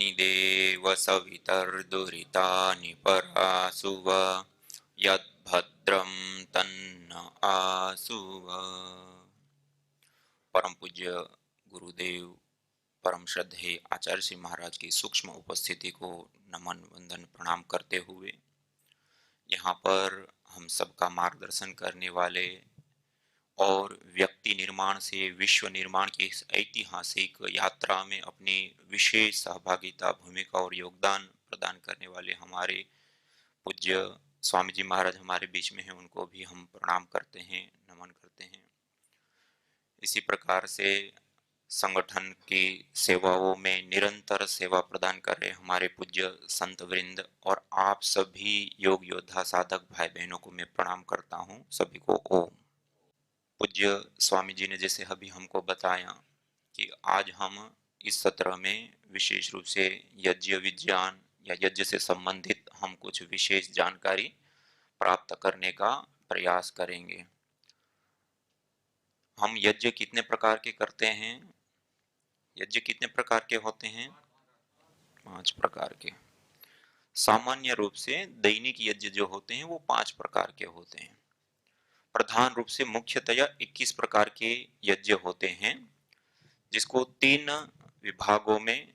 तानि देव सवितर्दुरितानि परासुव यद्भद्रं तन्न आसुव। परम पूज्य गुरुदेव परम श्रद्धेय आचार्य श्री महाराज की सूक्ष्म उपस्थिति को नमन वंदन प्रणाम करते हुए यहाँ पर हम सबका मार्गदर्शन करने वाले और व्यक्ति निर्माण से विश्व निर्माण की इस ऐतिहासिक यात्रा में अपनी विशेष सहभागिता भूमिका और योगदान प्रदान करने वाले हमारे पूज्य स्वामी जी महाराज हमारे बीच में हैं, उनको भी हम प्रणाम करते हैं, नमन करते हैं। इसी प्रकार से संगठन की सेवाओं में निरंतर सेवा प्रदान कर रहे हमारे पूज्य संत वृंद और आप सभी योग योद्धा साधक भाई बहनों को मैं प्रणाम करता हूँ। सभी को ओम। पूज्य स्वामी जी ने जैसे अभी हमको बताया कि आज हम इस सत्र में विशेष रूप से यज्ञ विज्ञान या यज्ञ से संबंधित हम कुछ विशेष जानकारी प्राप्त करने का प्रयास करेंगे। हम यज्ञ कितने प्रकार के करते हैं? यज्ञ कितने प्रकार के होते हैं? 5 प्रकार के। सामान्य रूप से दैनिक यज्ञ जो होते हैं वो 5 प्रकार के होते हैं। प्रधान रूप से मुख्यतया 21 प्रकार के यज्ञ होते हैं, जिसको 3 विभागों में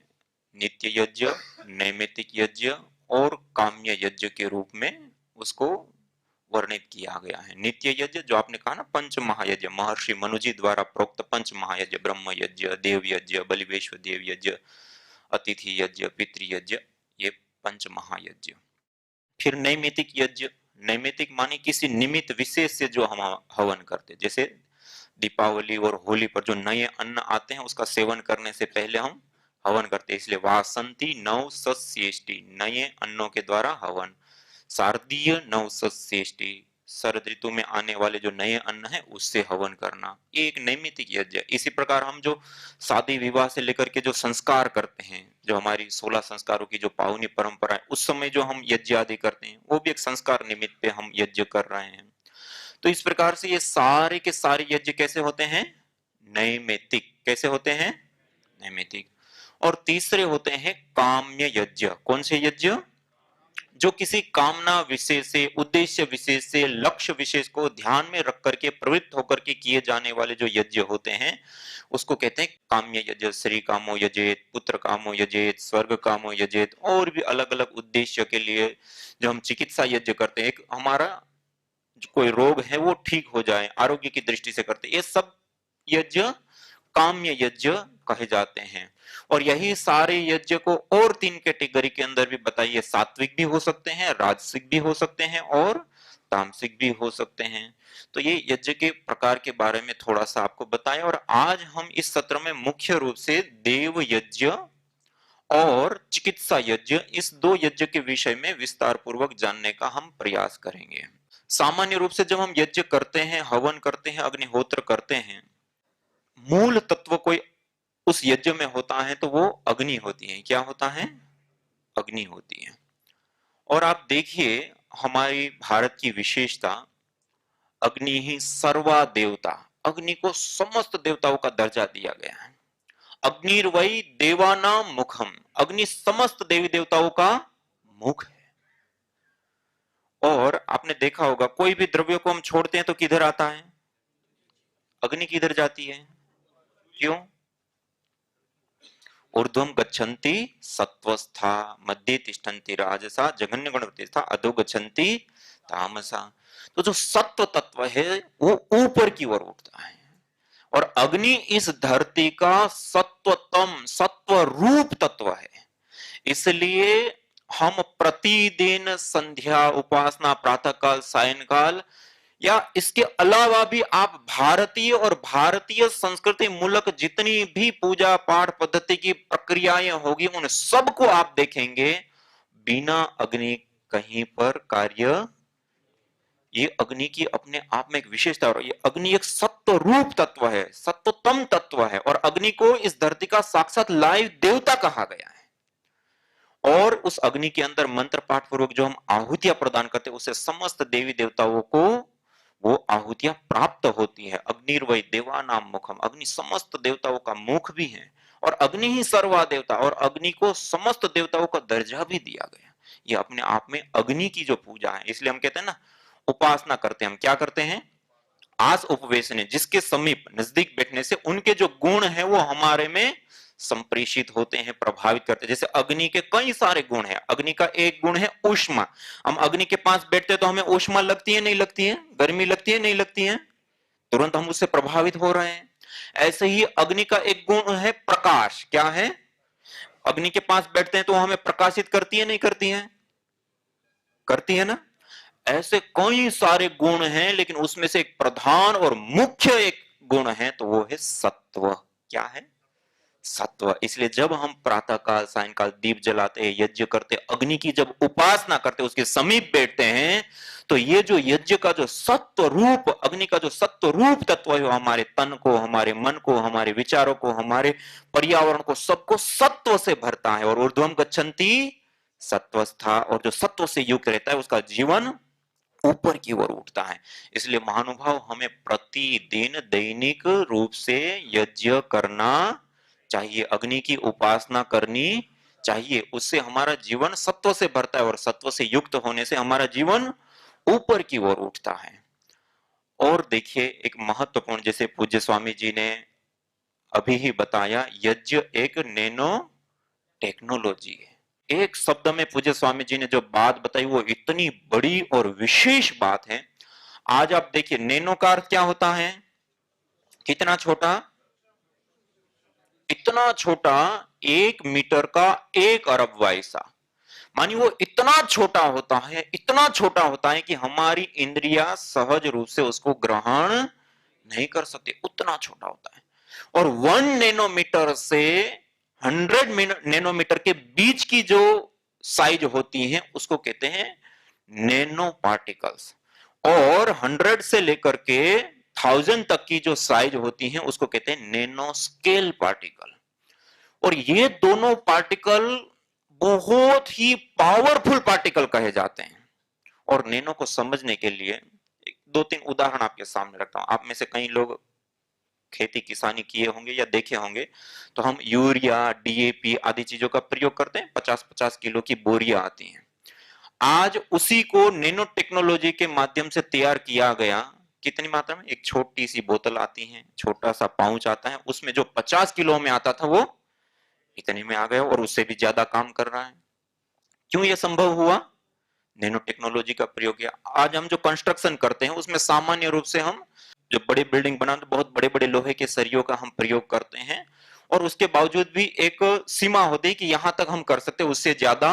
नित्य यज्ञ, नैमित्तिक यज्ञ और काम्य यज्ञ के रूप में उसको वर्णित किया गया है। नित्य यज्ञ जो आपने कहा ना, पंच महायज्ञ, महर्षि मनुजी द्वारा प्रोक्त पंच महायज्ञ, ब्रह्म यज्ञ, देव यज्ञ, बलिवेश्वर देव यज्ञ, अतिथि यज्ञ, पितृ यज्ञ, ये पंच महायज्ञ। फिर नैमित्तिक यज्ञ, नैमित्तिक माने किसी निमित्त विशेष से जो हम हवन करते, जैसे दीपावली और होली पर जो नए अन्न आते हैं उसका सेवन करने से पहले हम हवन करते हैं, इसलिए वासंती नव सस्येष्टि, नए अन्नों के द्वारा हवन। शारदीय नव सस्येष्टि, शरद ऋतु में आने वाले जो नए अन्न है उससे हवन करना, ये एक नैमित्तिक यज्ञ। इसी प्रकार हम जो शादी विवाह से लेकर के जो संस्कार करते हैं, जो हमारी 16 संस्कारों की जो पावनी परंपरा है, उस समय जो हम यज्ञ आदि करते हैं वो भी एक संस्कार निमित्त पे हम यज्ञ कर रहे हैं। तो इस प्रकार से ये सारे के सारे यज्ञ कैसे होते हैं? नैमित्तिक। कैसे होते हैं? नैमित्तिक। और तीसरे होते हैं काम्य यज्ञ। कौन से यज्ञ? जो किसी कामना विशेष से, उद्देश्य विशेष से, लक्ष्य विशेष को ध्यान में रख करके प्रवृत्त होकर के किए जाने वाले जो यज्ञ होते हैं उसको कहते हैं काम्य यज्ञ। श्री कामो यजेत, पुत्र कामो यजेत, स्वर्ग कामो यजेत, और भी अलग अलग उद्देश्य के लिए जो हम चिकित्सा यज्ञ करते हैं, एक हमारा कोई रोग है वो ठीक हो जाए, आरोग्य की दृष्टि से करते, ये सब यज्ञ काम्य यज्ञ कहे जाते हैं। और यही सारे यज्ञ को और 3 कैटेगरी के अंदर भी बताइए, सात्विक भी हो सकते हैं, राजसिक भी हो सकते हैं और तामसिक भी हो सकते हैं। तो ये यज्ञ के प्रकार के बारे में थोड़ा सा आपको बताया, और आज हम इस सत्र में मुख्य रूप से देव यज्ञ और चिकित्सा यज्ञ, इस 2 यज्ञ के विषय में विस्तार पूर्वक जानने का हम प्रयास करेंगे। सामान्य रूप से जब हम यज्ञ करते हैं, हवन करते हैं, अग्निहोत्र करते हैं, मूल तत्व कोई उस यज्ञ में होता है तो वो अग्नि होती है। क्या होता है? अग्नि होती है। और आप देखिए हमारी भारत की विशेषता, अग्नि ही सर्वा देवता, अग्नि को समस्त देवताओं का दर्जा दिया गया है। अग्निर्वै देवानाम मुखम, अग्नि समस्त देवी देवताओं का मुख है। और आपने देखा होगा कोई भी द्रव्य को हम छोड़ते हैं तो किधर आता है? अग्नि किधर जाती है? क्यों? ऊर्ध्वम गच्छन्ति सत्वस्था, मध्ये तिष्ठन्ति राजसा, जघन्य गुण प्रतिष्ठा, अधो गच्छन्ति तामसा। तो जो सत्व तत्व है वो ऊपर की ओर उठता है, और अग्नि इस धरती का सत्वतम सत्व रूप तत्व है। इसलिए हम प्रतिदिन संध्या उपासना, प्रातः काल, सायंकाल, या इसके अलावा भी आप भारतीय और भारतीय संस्कृति मूलक जितनी भी पूजा पाठ पद्धति की प्रक्रियाएं होगी उन सबको आप देखेंगे बिना अग्नि कहीं पर कार्य, ये अग्नि की अपने आप में एक विशेषता है। ये अग्नि एक सत्व रूप तत्व है, सत्वतम तत्व है, और अग्नि को इस धरती का साक्षात लाइव देवता कहा गया है। और उस अग्नि के अंदर मंत्र पाठ पूर्वक जो हम आहुतियां प्रदान करते हैं उससे समस्त देवी देवताओं को वो आहुतियां प्राप्त होती है। अग्निर्वै देवानाम मुखम, अग्नि समस्त देवताओं का मुख भी है और अग्नि ही सर्वा देवता, और अग्नि को समस्त देवताओं का दर्जा भी दिया गया। ये अपने आप में अग्नि की जो पूजा है, इसलिए हम कहते हैं ना उपासना करते हैं। हम क्या करते हैं? आस उपवेशने, जिसके समीप नजदीक बैठने से उनके जो गुण है वो हमारे में संप्रेषित होते हैं, प्रभावित करते हैं। जैसे अग्नि के कई सारे गुण हैं। अग्नि का एक गुण है ऊष्मा। हम अग्नि के पास बैठते हैं तो हमें ऊष्मा लगती है नहीं लगती है? गर्मी लगती है नहीं लगती है? तुरंत हम उससे प्रभावित हो रहे हैं। ऐसे ही अग्नि का एक गुण है प्रकाश। क्या है? अग्नि के पास बैठते हैं तो हमें प्रकाशित करती है नहीं करती है? करती है ना? ऐसे कई सारे गुण हैं, लेकिन उसमें से एक प्रधान और मुख्य एक गुण है, तो वो है सत्व। क्या है? सत्व। इसलिए जब हम प्रातः काल सायंकाल दीप जलाते हैं, यज्ञ करते, अग्नि की जब उपासना करते, उसके समीप बैठते हैं, तो ये जो यज्ञ का जो सत्व रूप, अग्नि का जो सत्व रूप तत्व है, हमारे तन को, हमारे मन को, हमारे विचारों को, हमारे पर्यावरण को, सबको सत्व से भरता है। और ऊर्ध्वम गच्छन्ति सत्वस्था, और जो सत्व से युक्त रहता है उसका जीवन ऊपर की ओर उठता है। इसलिए महानुभाव, हमें प्रतिदिन दैनिक रूप से यज्ञ करना चाहिए, अग्नि की उपासना करनी चाहिए। उससे हमारा जीवन सत्व से भरता है, और सत्व से युक्त होने से हमारा जीवन ऊपर की ओर उठता है। और देखिए एक महत्वपूर्ण, जैसे पूज्य स्वामी जी ने अभी ही बताया, यज्ञ एक नैनो टेक्नोलॉजी है। एक शब्द में पूज्य स्वामी जी ने जो बात बताई वो इतनी बड़ी और विशेष बात है। आज आप देखिए, नैनो का अर्थ क्या होता है? कितना छोटा? इतना छोटा, 1 मीटर का 1 अरबवा हिस्सा। मानिए वो इतना छोटा होता है, इतना छोटा होता है कि हमारी इंद्रियां सहज रूप से उसको ग्रहण नहीं कर सकती, उतना छोटा होता है। और 1 नैनोमीटर से 100 नैनोमीटर के बीच की जो साइज होती है उसको कहते हैं नैनो पार्टिकल्स। और 100 से लेकर के 1000 तक की जो साइज होती है उसको कहते हैं नैनो स्केल पार्टिकल। और ये दोनों पार्टिकल बहुत ही पावरफुल पार्टिकल कहे जाते हैं। और नैनो को समझने के लिए 2-3 उदाहरण आपके सामने रखता हूं। आप में से कई लोग खेती किसानी किए होंगे या देखे होंगे, तो हम यूरिया, डीएपी आदि चीजों का प्रयोग करते हैं। 50-50 किलो की बोरियां आती हैं। आज उसी को नैनो टेक्नोलॉजी के माध्यम से तैयार किया गया। कितनी मात्रा में? एक छोटी सी बोतल आती है, छोटा सा पाउच आता है, उसमें जो 50 किलो में आता था वो इतने में आ गया, और उससे भी ज्यादा काम कर रहा है। क्यों यह संभव हुआ? नैनो टेक्नोलॉजी का प्रयोग किया। आज हम जो कंस्ट्रक्शन करते हैं उसमें सामान्य रूप से हम जो बड़ी बिल्डिंग बनाते हैं, बहुत बड़े बड़े लोहे के सरियों का हम प्रयोग करते हैं, और उसके बावजूद भी एक सीमा होती है कि यहां तक हम कर सकते हैं, उससे ज्यादा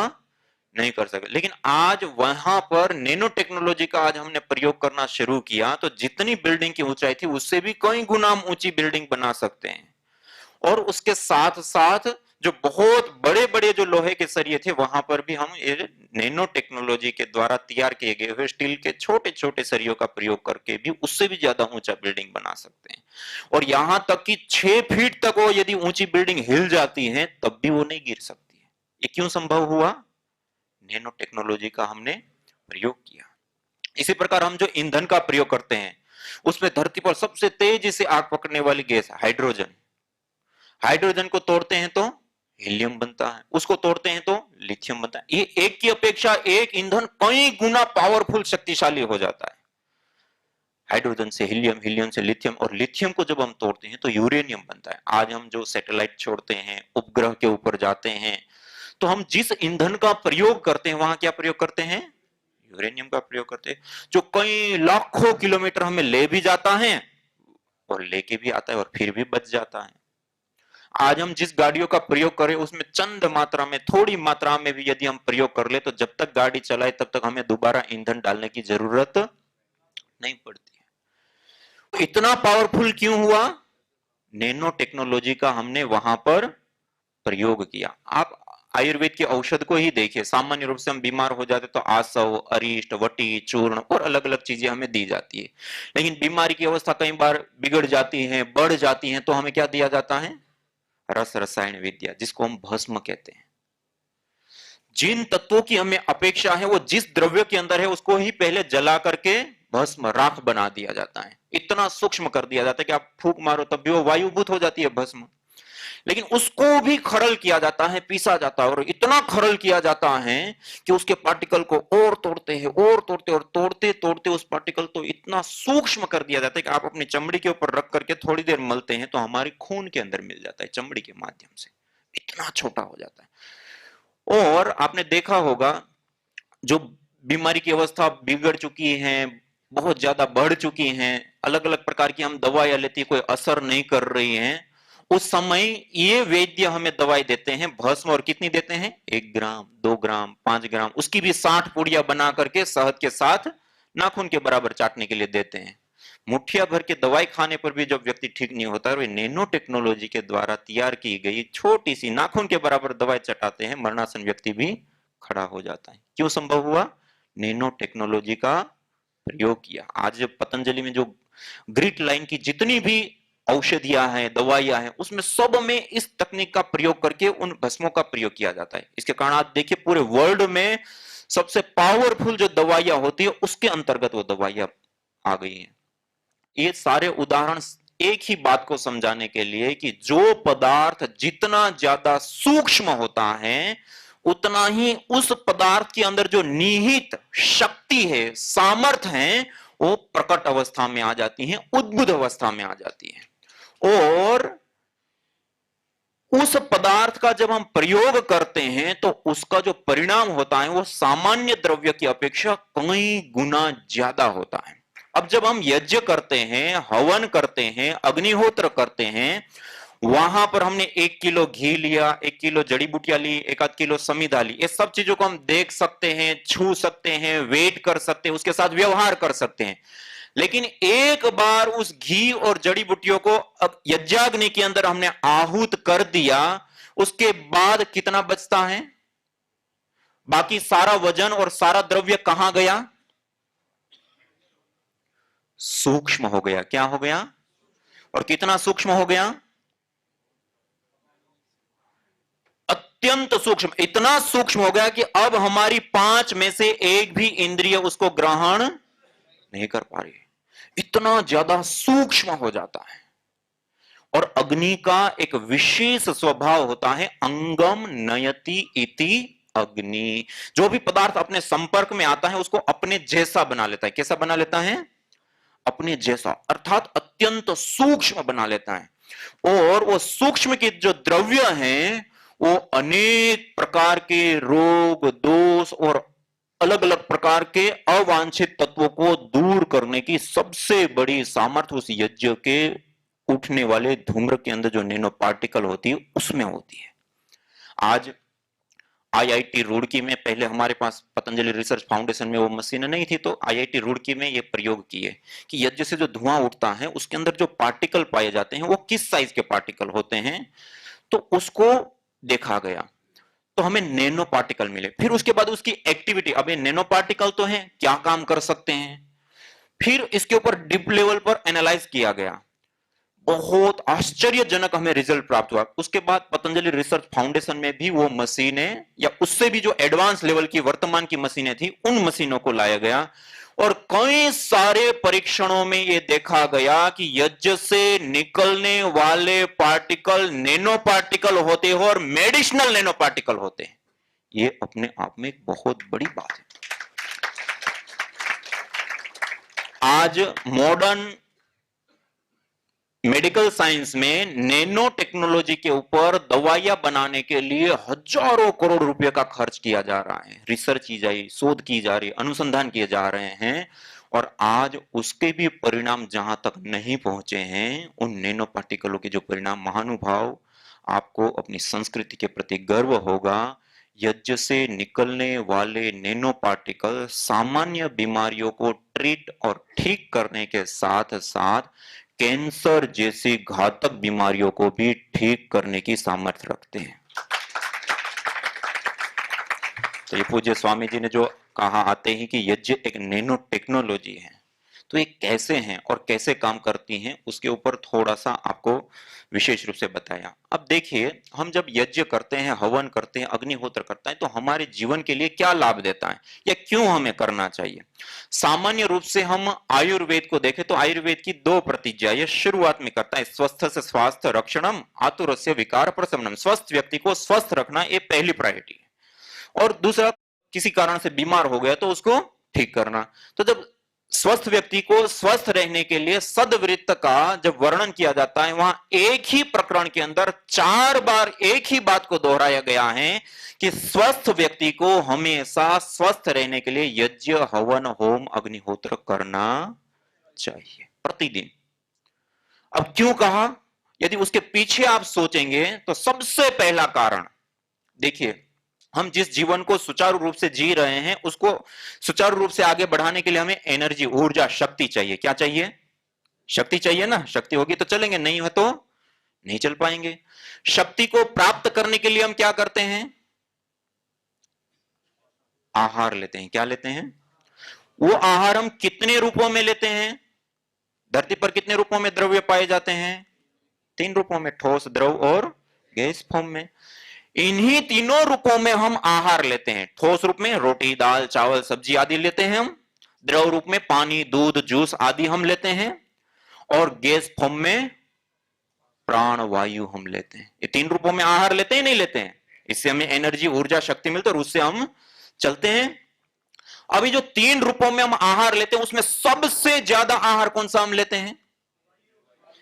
नहीं कर सकते। लेकिन आज वहां पर नैनो टेक्नोलॉजी का आज हमने प्रयोग करना शुरू किया, तो जितनी बिल्डिंग की ऊंचाई थी उससे भी कई गुना ऊंची बिल्डिंग बना सकते हैं। और उसके साथ साथ जो बहुत बड़े बड़े जो लोहे के सरिये थे वहां पर भी हम ये नैनो टेक्नोलॉजी के द्वारा तैयार किए गए हुए स्टील के छोटे छोटे सरियों का प्रयोग करके भी उससे भी ज्यादा ऊंचा बिल्डिंग बना सकते हैं। और यहां तक कि 6 फीट तक वो यदि ऊंची बिल्डिंग हिल जाती है तब भी वो नहीं गिर सकती है। ये क्यों संभव हुआ? नैनो टेक्नोलॉजी का हमने प्रयोग किया। इसी प्रकार हम जो ईंधन का प्रयोग करते हैं उसमें धरती पर सबसे तेजी से आग पकड़ने वाली गैस हाइड्रोजन। हाइड्रोजन को तोड़ते हैं तो हीलियम बनता है, उसको तोड़ते हैं तो लिथियम बनता है। ये एक की अपेक्षा एक ईंधन कई गुना पावरफुल, शक्तिशाली हो जाता है। हाइड्रोजन से हीलियम, हीलियम से लिथियम, और लिथियम को जब हम तोड़ते हैं तो यूरेनियम बनता है। आज हम जो सैटेलाइट छोड़ते हैं, उपग्रह के ऊपर जाते हैं, तो हम जिस ईंधन का प्रयोग करते हैं वहां क्या प्रयोग करते हैं? यूरेनियम का प्रयोग करते हैं, जो कई लाखों किलोमीटर हमें ले भी जाता है और लेके भी आता है और फिर भी बच जाता है। आज हम जिस गाड़ियों का प्रयोग करें उसमें चंद मात्रा में, थोड़ी मात्रा में भी यदि हम प्रयोग कर ले तो जब तक गाड़ी चलाए तब तक हमें दोबारा ईंधन डालने की जरूरत नहीं पड़ती है। इतना पावरफुल क्यों हुआ? नैनो टेक्नोलॉजी का हमने वहां पर प्रयोग किया। आप आयुर्वेद के औषध को ही देखिए, सामान्य रूप से हम बीमार हो जाते तो आसव, अरिष्ट, वटी, चूर्ण और अलग अलग चीजें हमें दी जाती है। लेकिन बीमारी की अवस्था कई बार बिगड़ जाती है, बढ़ जाती है, तो हमें क्या दिया जाता है? रस रसायन विद्या, जिसको हम भस्म कहते हैं। जिन तत्वों की हमें अपेक्षा है वो जिस द्रव्य के अंदर है उसको ही पहले जला करके भस्म, राख बना दिया जाता है। इतना सूक्ष्म कर दिया जाता है कि आप फूंक मारो तब भी वो वायुभूत हो जाती है भस्म। लेकिन उसको भी खरल किया जाता है, पीसा जाता है, और इतना खरल किया जाता है कि उसके पार्टिकल को और तोड़ते हैं, और तोड़ते, और तोड़ते तोड़ते उस पार्टिकल तो इतना सूक्ष्म कर दिया जाता है कि आप अपनी चमड़ी के ऊपर रख करके थोड़ी देर मलते हैं तो हमारे खून के अंदर मिल जाता है, चमड़ी के माध्यम से इतना छोटा हो जाता है। और आपने देखा होगा जो बीमारी की अवस्था बिगड़ चुकी है, बहुत ज्यादा बढ़ चुकी हैं, अलग अलग प्रकार की हम दवाइयां लेती, कोई असर नहीं कर रही हैं, उस समय ये वैद्य हमें दवाई देते हैं भस्म, और कितनी देते हैं, 1 ग्राम, 2 ग्राम, 5 ग्राम, उसकी भी 60 पुड़िया बना करके शहद के साथ नाखून के बराबर चाटने के लिए देते हैं। मुठिया भर के दवाई खाने पर भी जब व्यक्ति ठीक नहीं होता है, वे नैनो टेक्नोलॉजी के द्वारा तैयार की गई छोटी सी नाखून के बराबर दवाई चटाते हैं, मरणासन व्यक्ति भी खड़ा हो जाता है। क्यों संभव हुआ? नैनो टेक्नोलॉजी का प्रयोग किया। आज पतंजलि में जो ग्रिट लाइन की जितनी भी औषधियां हैं, दवाइयां हैं, उसमें सब में इस तकनीक का प्रयोग करके उन भस्मों का प्रयोग किया जाता है। इसके कारण आप देखिए पूरे वर्ल्ड में सबसे पावरफुल जो दवाइयां होती है उसके अंतर्गत वो दवाइयां आ गई हैं। ये सारे उदाहरण एक ही बात को समझाने के लिए कि जो पदार्थ जितना ज्यादा सूक्ष्म होता है उतना ही उस पदार्थ के अंदर जो निहित शक्ति है, सामर्थ्य है, वो प्रकट अवस्था में आ जाती है, उद्भुत अवस्था में आ जाती है। और उस पदार्थ का जब हम प्रयोग करते हैं तो उसका जो परिणाम होता है वो सामान्य द्रव्य की अपेक्षा कई गुना ज्यादा होता है। अब जब हम यज्ञ करते हैं, हवन करते हैं, अग्निहोत्र करते हैं, वहां पर हमने 1 किलो घी लिया, 1 किलो जड़ी बूटियां ली, 1 आध किलो समिधा ली, ये सब चीजों को हम देख सकते हैं, छू सकते हैं, वेट कर सकते हैं, उसके साथ व्यवहार कर सकते हैं। लेकिन एक बार उस घी और जड़ी बूटियों को यज्ञाग्नि के अंदर हमने आहूत कर दिया, उसके बाद कितना बचता है? बाकी सारा वजन और सारा द्रव्य कहां गया? सूक्ष्म हो गया। क्या हो गया? और कितना सूक्ष्म हो गया? अत्यंत सूक्ष्म। इतना सूक्ष्म हो गया कि अब हमारी 5 में से एक भी इंद्रिय उसको ग्रहण नहीं कर पा रही, इतना ज्यादा सूक्ष्म हो जाता है। और अग्नि का एक विशेष स्वभाव होता है, अंगम नयति इति अग्नि। जो भी पदार्थ अपने संपर्क में आता है उसको अपने जैसा बना लेता है। कैसा बना लेता है? अपने जैसा, अर्थात अत्यंत सूक्ष्म बना लेता है। और वो सूक्ष्म के जो द्रव्य हैं वो अनेक प्रकार के रोग, दोष और अलग अलग प्रकार के अवांछित तत्वों को दूर करने की सबसे बड़ी सामर्थ्य उस यज्ञ के उठने वाले धूम्र के अंदर जो नैनो पार्टिकल होती है उसमें होती है। आज आईआईटी रुड़की में, पहले हमारे पास पतंजलि रिसर्च फाउंडेशन में वो मशीन नहीं थी, तो आईआईटी रुड़की में ये प्रयोग किए कि यज्ञ से जो धुआं उठता है उसके अंदर जो पार्टिकल पाए जाते हैं वो किस साइज के पार्टिकल होते हैं, तो उसको देखा गया, तो हमें नैनो पार्टिकल मिले। फिर उसके बाद उसकी एक्टिविटी, अब ये नैनो पार्टिकल तो है, क्या काम कर सकते हैं, फिर इसके ऊपर डीप लेवल पर एनालाइज किया गया। बहुत आश्चर्यजनक हमें रिजल्ट प्राप्त हुआ। उसके बाद पतंजलि रिसर्च फाउंडेशन में भी वो मशीनें, या उससे भी जो एडवांस लेवल की वर्तमान की मशीनें थी, उन मशीनों को लाया गया और कई सारे परीक्षणों में यह देखा गया कि यज्ञ से निकलने वाले पार्टिकल नैनो पार्टिकल होते हैं और मेडिसिनल नैनो पार्टिकल होते हैं। ये अपने आप में एक बहुत बड़ी बात है। आज मॉडर्न मेडिकल साइंस में नैनो टेक्नोलॉजी के ऊपर दवाइयां बनाने के लिए हजारों करोड़ रुपए का खर्च किया जा रहा है, रिसर्च की जाए, शोध की जा रही है, अनुसंधान किए जा रहे हैं, और आज उसके भी परिणाम जहां तक नहीं पहुंचे हैं, उन नैनो पार्टिकलों के जो परिणाम, महानुभाव, आपको अपनी संस्कृति के प्रति गर्व होगा। यज्ञ से निकलने वाले नैनो पार्टिकल सामान्य बीमारियों को ट्रीट और ठीक करने के साथ साथ कैंसर जैसी घातक बीमारियों को भी ठीक करने की सामर्थ्य रखते हैं। तो ये पूज्य स्वामी जी ने जो कहा आते ही कि यज्ञ एक नैनो टेक्नोलॉजी है, तो ये कैसे हैं और कैसे काम करती हैं उसके ऊपर थोड़ा सा आपको विशेष रूप से बताया। अब देखिए, हम जब यज्ञ करते हैं, हवन करते हैं, अग्निहोत्र करते हैं, तो हमारे जीवन के लिए क्या लाभ देता है या क्यों हमें करना चाहिए। सामान्य रूप से हम आयुर्वेद को देखें तो आयुर्वेद की दो प्रतिज्ञा ये शुरुआत में करता है, स्वस्थ से स्वास्थ्य रक्षणम, आतुरस्य विकार प्रशमनम। स्वस्थ व्यक्ति को स्वस्थ रखना ये पहली प्रायोरिटी है, और दूसरा किसी कारण से बीमार हो गया तो उसको ठीक करना। तो जब स्वस्थ व्यक्ति को स्वस्थ रहने के लिए सदवृत्त का जब वर्णन किया जाता है, वहां एक ही प्रकरण के अंदर 4 बार एक ही बात को दोहराया गया है कि स्वस्थ व्यक्ति को हमेशा स्वस्थ रहने के लिए यज्ञ, हवन, होम, अग्निहोत्र करना चाहिए प्रतिदिन। अब क्यों कहा, यदि उसके पीछे आप सोचेंगे तो सबसे पहला कारण देखिए, हम जिस जीवन को सुचारू रूप से जी रहे हैं उसको सुचारू रूप से आगे बढ़ाने के लिए हमें एनर्जी, ऊर्जा, शक्ति चाहिए। क्या चाहिए? शक्ति चाहिए ना। शक्ति होगी तो चलेंगे, नहीं हो तो नहीं चल पाएंगे। शक्ति को प्राप्त करने के लिए हम क्या करते हैं? आहार लेते हैं। क्या लेते हैं? वो आहार हम कितने रूपों में लेते हैं? धरती पर कितने रूपों में द्रव्य पाए जाते हैं? 3 रूपों में, ठोस, द्रव और गैस फॉर्म में। इन्हीं तीनों रूपों में हम आहार लेते हैं। ठोस रूप में रोटी, दाल, चावल, सब्जी आदि लेते हैं हम। द्रव रूप में पानी, दूध, जूस आदि हम लेते हैं, और गैस फॉर्म में प्राण वायु हम लेते हैं। ये 3 रूपों में आहार लेते हैं, नहीं लेते हैं? इससे हमें एनर्जी, ऊर्जा, शक्ति मिलती है और उससे हम चलते हैं। अभी जो 3 रूपों में हम आहार लेते हैं उसमें सबसे ज्यादा आहार कौन सा हम लेते हैं?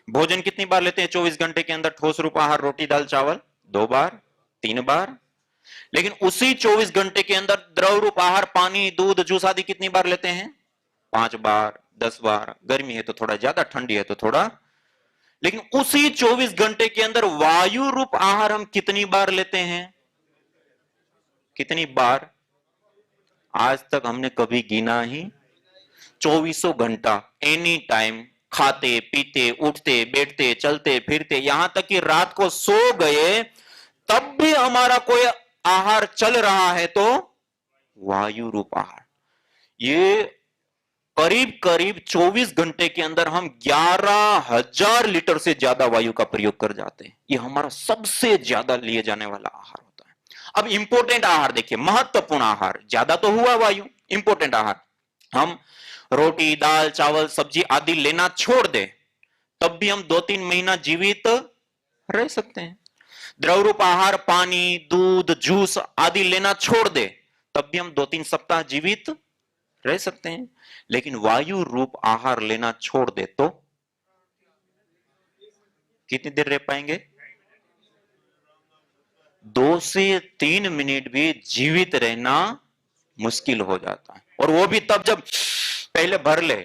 भोजन कितनी बार लेते हैं 24 घंटे के अंदर? ठोस रूप आहार रोटी, दाल, चावल 2 बार, 3 बार। लेकिन उसी 24 घंटे के अंदर द्रव रूप आहार पानी, दूध, जूस आदि कितनी बार लेते हैं? 5 बार, 10 बार। गर्मी है तो थोड़ा ज्यादा, ठंडी है तो थोड़ा। लेकिन उसी 24 घंटे के अंदर वायु रूप आहार हम कितनी बार लेते हैं? कितनी बार? आज तक हमने कभी गिना ही। 24 घंटा, एनी टाइम, खाते पीते, उठते बैठते, चलते फिरते, यहां तक कि रात को सो गए तब भी हमारा कोई आहार चल रहा है तो वायु रूप आहार। ये करीब करीब 24 घंटे के अंदर हम 11,000 लीटर से ज्यादा वायु का प्रयोग कर जाते हैं। ये हमारा सबसे ज्यादा लिए जाने वाला आहार होता है। अब इंपोर्टेंट आहार देखिए, महत्वपूर्ण आहार, ज्यादा तो हुआ वायु। इंपोर्टेंट आहार हम रोटी, दाल, चावल, सब्जी आदि लेना छोड़ दे तब भी हम 2-3 महीना जीवित रह सकते हैं। द्रव रूप आहार पानी, दूध, जूस आदि लेना छोड़ दे तब भी हम 2-3 सप्ताह जीवित रह सकते हैं। लेकिन वायु रूप आहार लेना छोड़ दे तो कितनी देर रह पाएंगे? 2 से 3 मिनट भी जीवित रहना मुश्किल हो जाता है, और वो भी तब जब पहले भर ले।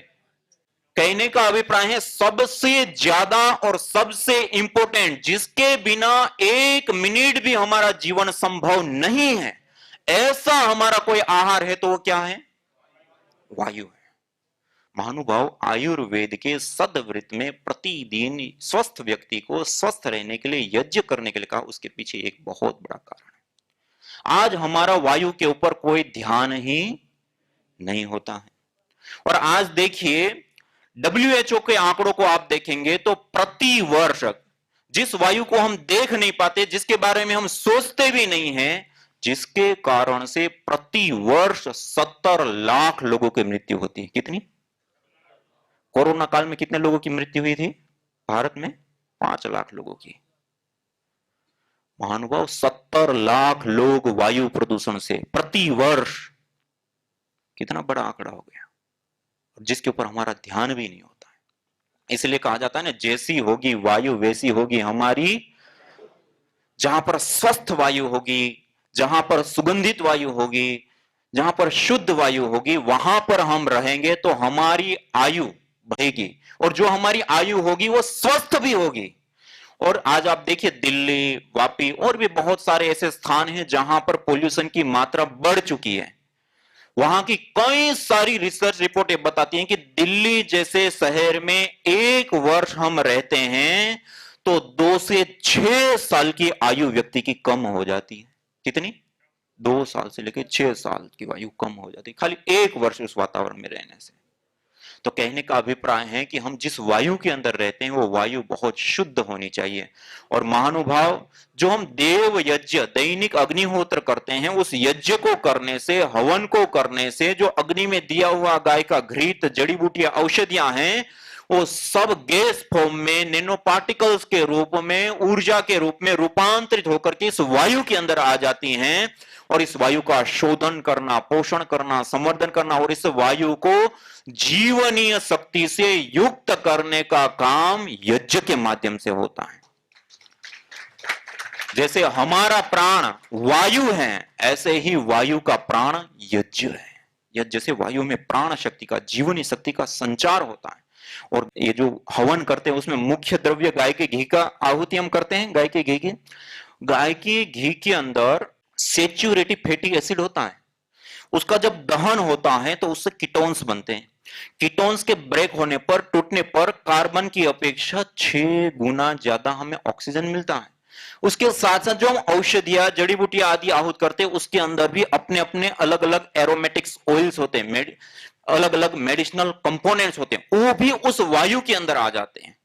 कहने का अभिप्राय है सबसे ज्यादा और सबसे इंपॉर्टेंट, जिसके बिना 1 मिनट भी हमारा जीवन संभव नहीं है, ऐसा हमारा कोई आहार है तो वो क्या है? वायु है। महानुभाव, आयुर्वेद के सदवृत्त में प्रतिदिन स्वस्थ व्यक्ति को स्वस्थ रहने के लिए यज्ञ करने के लिए कहा, उसके पीछे एक बहुत बड़ा कारण है। आज हमारा वायु के ऊपर कोई ध्यान ही नहीं होता है। और आज देखिए, WHO के आंकड़ों को आप देखेंगे तो प्रति वर्ष जिस वायु को हम देख नहीं पाते, जिसके बारे में हम सोचते भी नहीं हैं, जिसके कारण से प्रति वर्ष 70 लाख लोगों की मृत्यु होती है। कितनी? कोरोना काल में कितने लोगों की मृत्यु हुई थी भारत में? 5 लाख लोगों की। महानुभाव, 70 लाख लोग वायु प्रदूषण से प्रति वर्ष, कितना बड़ा आंकड़ा हो गया, जिसके ऊपर हमारा ध्यान भी नहीं होता है। इसलिए कहा जाता है ना, जैसी होगी वायु वैसी होगी हमारी। जहां पर स्वस्थ वायु होगी, जहां पर सुगंधित वायु होगी, जहां पर शुद्ध वायु होगी, वहां पर हम रहेंगे तो हमारी आयु बढ़ेगी, और जो हमारी आयु होगी वो स्वस्थ भी होगी। और आज आप देखिए, दिल्ली, वापी और भी बहुत सारे ऐसे स्थान हैं जहां पर पोल्यूशन की मात्रा बढ़ चुकी है। वहां की कई सारी रिसर्च रिपोर्टें बताती हैं कि दिल्ली जैसे शहर में 1 वर्ष हम रहते हैं तो 2 से 6 साल की आयु व्यक्ति की कम हो जाती है। कितनी? 2 साल से लेकर 6 साल की आयु कम हो जाती है, खाली 1 वर्ष उस वातावरण में रहने से। तो कहने का अभिप्राय है कि हम जिस वायु के अंदर रहते हैं वो वायु बहुत शुद्ध होनी चाहिए। और महानुभाव, जो हम देव यज्ञ दैनिक अग्निहोत्र करते हैं, उस यज्ञ को करने से, हवन को करने से, जो अग्नि में दिया हुआ गाय का घृत, जड़ी बूटियां, औषधियां हैं, वो सब गैस फॉर्म में, नैनो पार्टिकल्स के रूप में, ऊर्जा के रूप में रूपांतरित होकर के इस वायु के अंदर आ जाती हैं। और इस वायु का शोधन करना, पोषण करना, संवर्धन करना और इस वायु को जीवनीय शक्ति से युक्त करने का काम यज्ञ के माध्यम से होता है। जैसे हमारा प्राण वायु है, ऐसे ही वायु का प्राण यज्ञ है। यज्ञ से वायु में प्राण शक्ति का, जीवनी शक्ति का संचार होता है। और ये जो हवन करते हैं उसमें मुख्य द्रव्य गाय के घी का आहुति हम करते हैं। गाय के घी के अंदर सेचुरेटिव फैटी एसिड होता है। उसका जब दहन होता है तो उससे कीटोन्स बनते हैं। कीटोन्स के ब्रेक होने पर, टूटने पर कार्बन की अपेक्षा 6 गुना ज्यादा हमें ऑक्सीजन मिलता है। उसके साथ साथ जो हम औषधियां, जड़ी बूटियां आदि आहूत करते हैं, उसके अंदर भी अपने अपने अलग अलग एरोमेटिक्स ऑयल्स होते हैं, अलग अलग मेडिसिनल कंपोनेंट्स होते हैं, वो भी उस वायु के अंदर आ जाते हैं।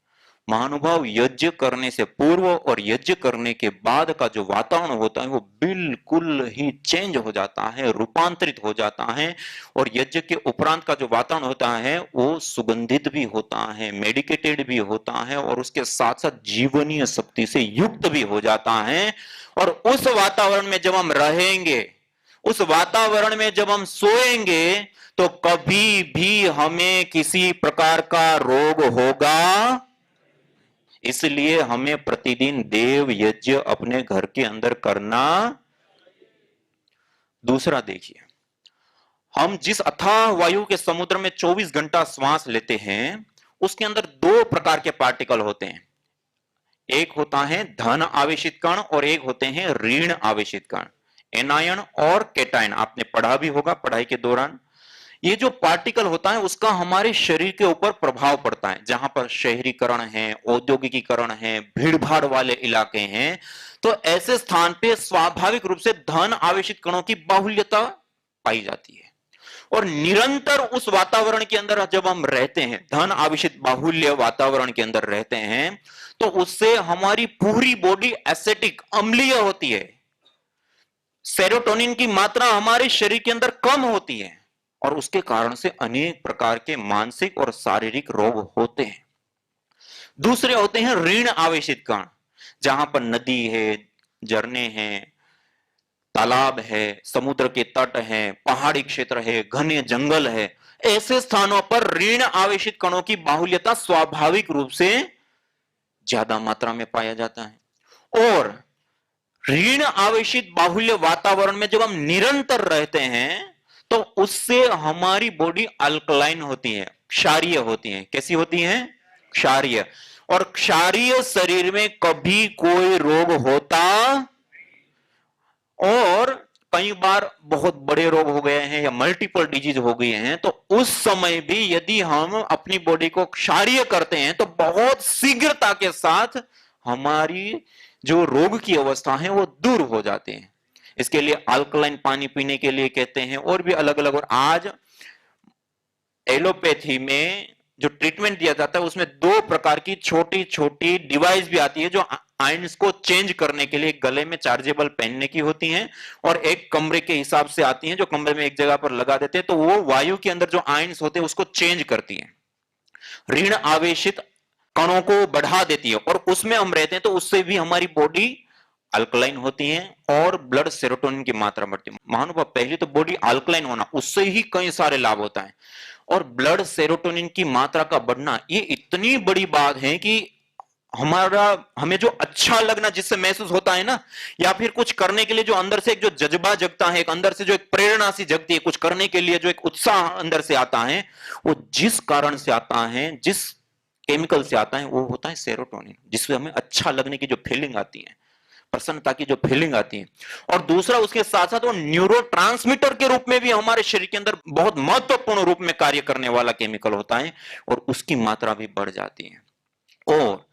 महानुभाव, यज्ञ करने से पूर्व और यज्ञ करने के बाद का जो वातावरण होता है वो बिल्कुल ही चेंज हो जाता है, रूपांतरित हो जाता है। और यज्ञ के उपरांत का जो वातावरण होता है वो सुगंधित भी होता है, मेडिकेटेड भी होता है और उसके साथ साथ जीवनीय शक्ति से युक्त भी हो जाता है। और उस वातावरण में जब हम रहेंगे, उस वातावरण में जब हम सोएंगे, तो कभी भी हमें किसी प्रकार का रोग होगा। इसलिए हमें प्रतिदिन देव यज्ञ अपने घर के अंदर करना। दूसरा देखिए, हम जिस अथाह वायु के समुद्र में 24 घंटा श्वास लेते हैं, उसके अंदर 2 प्रकार के पार्टिकल होते हैं। एक होता है धन आवेशित कण और एक होते हैं ऋण आवेशित कण, एनायन और केटायन। आपने पढ़ा भी होगा पढ़ाई के दौरान। ये जो पार्टिकल होता है उसका हमारे शरीर के ऊपर प्रभाव पड़ता है। जहां पर शहरीकरण है, औद्योगिकीकरण है, भीड़ भाड़ वाले इलाके हैं, तो ऐसे स्थान पे स्वाभाविक रूप से धन आवेशित कणों की बाहुल्यता पाई जाती है। और निरंतर उस वातावरण के अंदर जब हम रहते हैं, धन आवेशित बाहुल्य वातावरण के अंदर रहते हैं, तो उससे हमारी पूरी बॉडी एसिडिक, अम्लीय होती है। सेरोटोनिन की मात्रा हमारे शरीर के अंदर कम होती है और उसके कारण से अनेक प्रकार के मानसिक और शारीरिक रोग होते हैं। दूसरे होते हैं ऋण आवेशित कण, जहां पर नदी है, झरने हैं, तालाब है, समुद्र के तट हैं, पहाड़ी क्षेत्र है, घने जंगल है। ऐसे स्थानों पर ऋण आवेशित कणों की बाहुल्यता स्वाभाविक रूप से ज्यादा मात्रा में पाया जाता है। और ऋण आवेशित बाहुल्य वातावरण में जब हम निरंतर रहते हैं तो उससे हमारी बॉडी अल्कलाइन होती है, क्षारीय होती है। कैसी होती है? क्षारीय। और क्षारीय शरीर में कभी कोई रोग होता, और कई बार बहुत बड़े रोग हो गए हैं या मल्टीपल डिजीज हो गए हैं, तो उस समय भी यदि हम अपनी बॉडी को क्षारीय करते हैं तो बहुत शीघ्रता के साथ हमारी जो रोग की अवस्था है वो दूर हो जाते हैं। इसके लिए अल्कलाइन पानी पीने के लिए कहते हैं और भी अलग अलग। और आज एलोपैथी में जो ट्रीटमेंट दिया जाता है उसमें 2 प्रकार की छोटी छोटी डिवाइस भी आती है जो आयंस को चेंज करने के लिए गले में चार्जेबल पहनने की होती हैं और एक कमरे के हिसाब से आती हैं जो कमरे में एक जगह पर लगा देते हैं, तो वो वायु के अंदर जो आयंस होते हैं उसको चेंज करती हैं, ऋण आवेशित कणों को बढ़ा देती है और उसमें हम रहते हैं तो उससे भी हमारी बॉडी अल्कलाइन होती है और ब्लड सेरोटोनिन की मात्रा बढ़ती है। महानुभाव, पहले तो बॉडी अल्कलाइन होना, उससे ही कई सारे लाभ होता है। और ब्लड सेरोटोनिन की मात्रा का बढ़ना ये इतनी बड़ी बात है कि हमें जो अच्छा लगना जिससे महसूस होता है ना, या फिर कुछ करने के लिए जो अंदर से एक जो जज्बा जगता है, एक अंदर से जो एक प्रेरणा सी जगती है कुछ करने के लिए, जो एक उत्साह अंदर से आता है, वो जिस कारण से आता है, जिस केमिकल से आता है, वो होता है सेरोटोनिन, जिससे हमें अच्छा लगने की जो फीलिंग आती है, प्रसन्नता की जो फीलिंग आती है। और दूसरा उसके साथ साथ वो न्यूरोट्रांसमीटर के रूप में भी हमारे शरीर के अंदर बहुत महत्वपूर्ण रूप में कार्य करने वाला केमिकल होता है और उसकी मात्रा भी बढ़ जाती है। और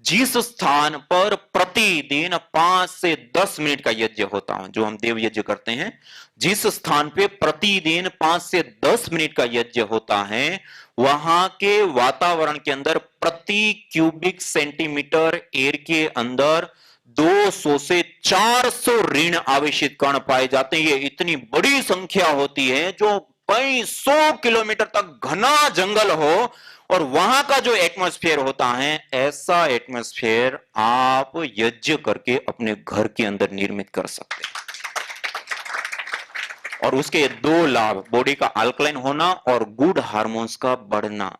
जिस स्थान पर प्रतिदिन 5 से 10 मिनट का यज्ञ होता है, जो हम देव यज्ञ करते हैं, जिस स्थान पे प्रतिदिन 5 से 10 मिनट का यज्ञ होता है, वहां के वातावरण के अंदर प्रति क्यूबिक सेंटीमीटर एयर के अंदर 200 से 400 ऋण आवेशित कण पाए जाते हैं। ये इतनी बड़ी संख्या होती है, जो कई 100 किलोमीटर तक घना जंगल हो और वहां का जो एटमॉस्फेयर होता है, ऐसा एटमॉस्फेयर आप यज्ञ करके अपने घर के अंदर निर्मित कर सकते हैं। और उसके दो लाभ, बॉडी का अल्कलाइन होना और गुड हार्मोन्स का बढ़ना,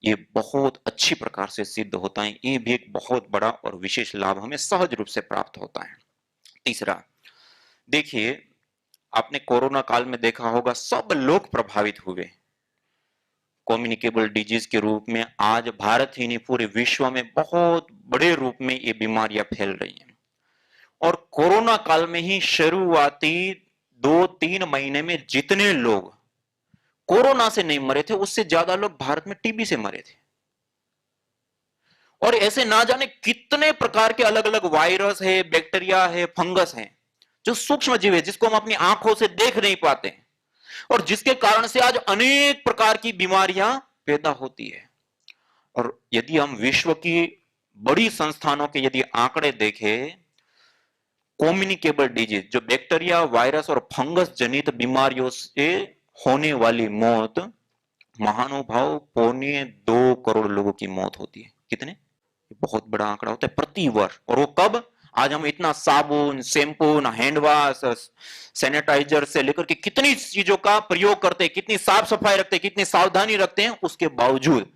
ये बहुत अच्छी प्रकार से सिद्ध होता है। ये भी एक बहुत बड़ा और विशेष लाभ हमें सहज रूप से प्राप्त होता है। तीसरा, देखिए, आपने कोरोना काल में देखा होगा, सब लोग प्रभावित हुए कम्युनिकेबल डिजीज के रूप में। आज भारत ही नहीं, पूरे विश्व में बहुत बड़े रूप में ये बीमारियां फैल रही हैं। और कोरोना काल में ही शुरुआती 2-3 महीने में जितने लोग कोरोना से नहीं मरे थे, उससे ज्यादा लोग भारत में टीबी से मरे थे। और ऐसे ना जाने कितने प्रकार के अलग अलग वायरस है, बैक्टीरिया है, फंगस है, जो सूक्ष्म जीव है, जिसको हम अपनी आंखों से देख नहीं पाते, और जिसके कारण से आज अनेक प्रकार की बीमारियां पैदा होती है। और यदि हम विश्व की बड़ी संस्थानों के यदि आंकड़े देखें, कम्युनिकेबल डिजीज, जो बैक्टीरिया, वायरस और फंगस जनित बीमारियों से होने वाली मौत, महानुभाव 2.25 करोड़ लोगों की मौत होती है। कितने? बहुत बड़ा आंकड़ा होता है प्रति वर्ष। और वो कब? आज हम इतना साबुन, शैम्पू, हैंड वॉश, सैनिटाइजर से लेकर के कितनी चीजों का प्रयोग करते हैं, कितनी साफ सफाई रखते हैं, कितनी सावधानी रखते हैं, उसके बावजूद,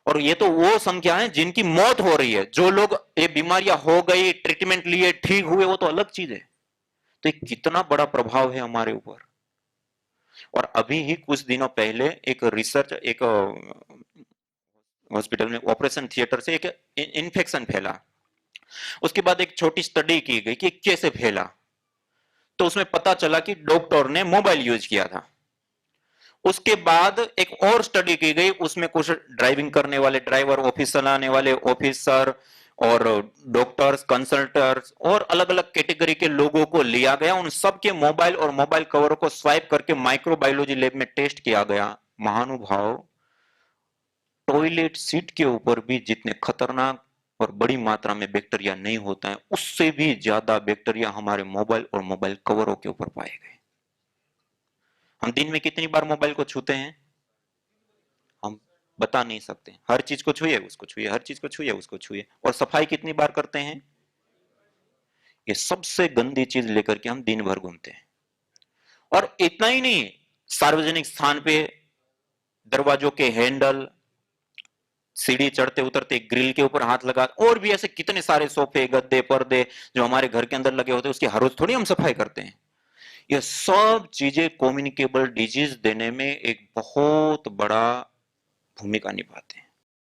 और ये तो वो संख्या है जिनकी मौत हो रही है। जो लोग ये बीमारियां हो गई, ट्रीटमेंट लिए, ठीक हुए, वो तो अलग चीज है। तो ये कितना बड़ा प्रभाव है हमारे ऊपर। और अभी ही कुछ दिनों पहले एक रिसर्च, एक हॉस्पिटल में ऑपरेशन थिएटर से एक इन्फेक्शन फैला। उसके बाद एक छोटी स्टडी की गई कि कैसे फैला। तो उसमें पता चला कि डॉक्टर ने मोबाइल यूज किया था। उसके बाद एक और स्टडी की गई, उसमें कुछ ड्राइविंग करने वाले ड्राइवर, ऑफिस चलाने वाले ऑफिसर और डॉक्टर्स, कंसल्टर्स और अलग अलग कैटेगरी के लोगों को लिया गया। उन सबके मोबाइल और मोबाइल कवरों को स्वाइप करके माइक्रोबायोलॉजी लैब में टेस्ट किया गया। महानुभाव, टॉयलेट सीट के ऊपर भी जितने खतरनाक और बड़ी मात्रा में बैक्टीरिया नहीं होता है, उससे भी ज्यादा बैक्टीरिया हमारे मोबाइल और मोबाइल कवरों के ऊपर पाए गए। हम दिन में कितनी बार मोबाइल को छूते हैं? हम बता नहीं सकते। हर चीज को छुए, उसको छुए, हर चीज को छुए, उसको छुए। और सफाई कितनी बार करते हैं? ये सबसे गंदी चीज लेकर के हम दिन भर घूमते हैं। और इतना ही नहीं, सार्वजनिक स्थान पे दरवाजों के हैंडल, सीढ़ी चढ़ते उतरते ग्रिल के ऊपर हाथ लगा, और भी ऐसे कितने सारे सोफे, गद्दे, पर्दे जो हमारे घर के अंदर लगे होते हैं, उसकी हर रोज थोड़ी हम सफाई करते हैं। ये सब चीजें कम्युनिकेबल डिजीज देने में एक बहुत बड़ा भूमिका निभाते हैं।